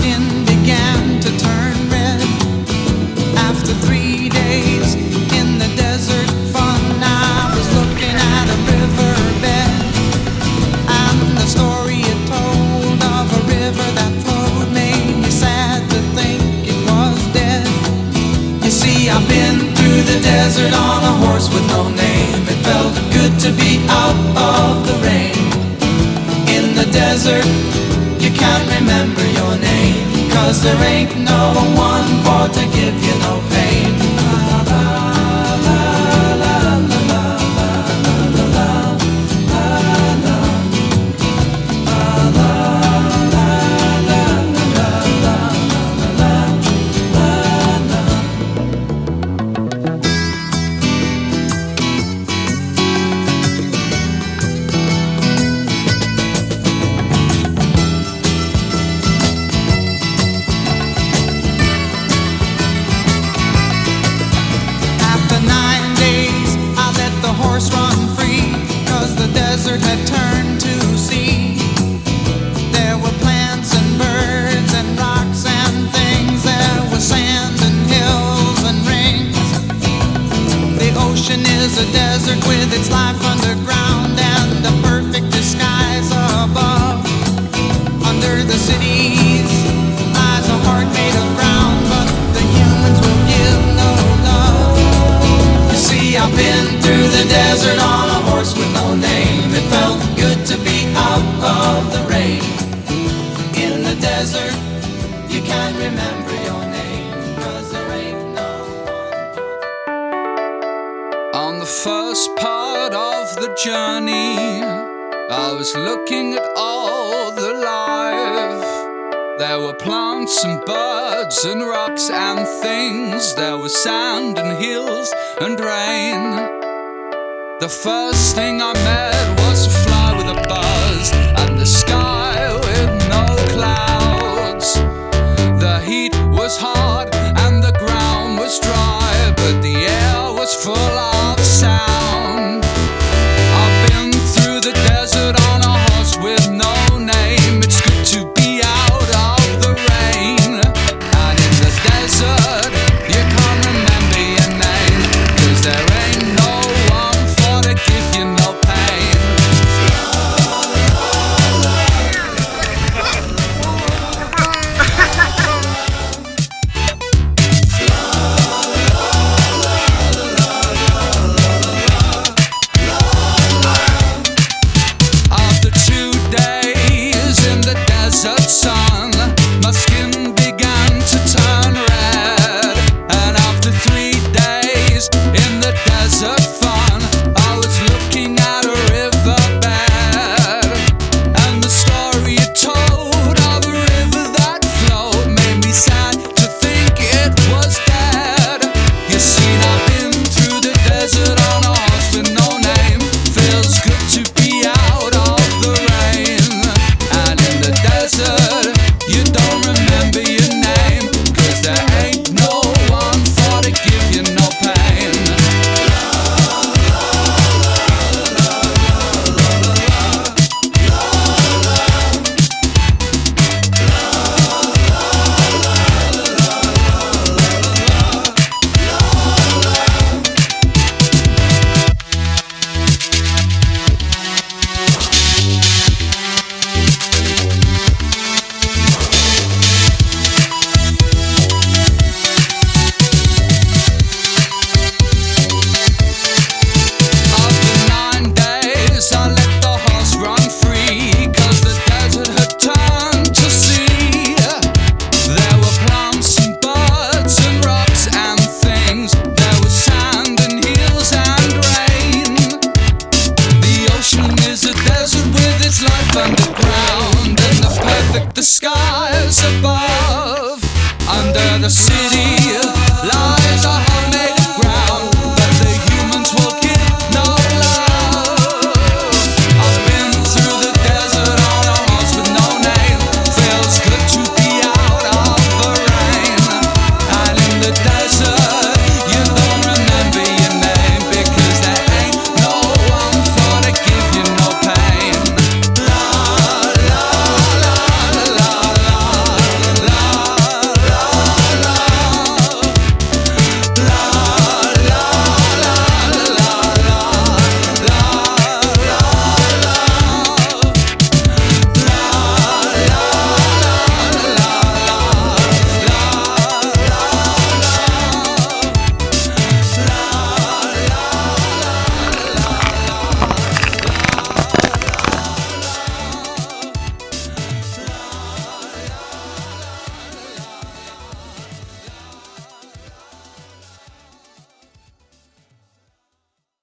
skin began to turn red. After 3 days in the desert fun, I was looking at a riverbed, and the story it told of a river that flowed made me sad to think it was dead. You see, I've been through the desert on a horse with no name. It felt good to be out of the rain. In the desert, you can't remember your name, 'cause there ain't no one for to give you no pain. Run free, 'cause the desert had turned to sea. There were plants and birds and rocks and things. There was sand and hills and rings. The ocean is a desert with its life underground and the perfect disguise above. Under the cities lies a heart made of ground, but the humans will give no love. You see, I've been through the desert on a horse with no name. It felt good to be out of the rain. In the desert, you can't remember your name, 'cause there ain't no one. On the first part of the journey, I was looking at all the life. There were plants and birds and rocks and things. There was sand and hills and rain. The first thing I met was a fly with a buzz and the sky with no clouds. The heat was hot and the ground was dry, but the air was full of sound. I've been through the desert on a horse with no name. It's good to be out of the rain. And in the desert, you can't remember your name, 'cause there ain't no one for to give you no pain. After 2 days in the desert sun, my skin began to turn red. And after 3 days in the desert fun, I was looking at a riverbed, and the story it told of a river that flowed made me sad to think it was dead. You see, I've been through the desert on a horse with no name. Feels good to be out of the rain. And in the desert, you don't remember your name, 'cause there ain't no one for to give you no pain. After 9 days, I let the horse run free, 'cause the desert had turned to sea. There were plants and birds and rocks and things. There was sand and hills and rain. The ocean is a desert with its life underground and the perfect disguise above. Under the city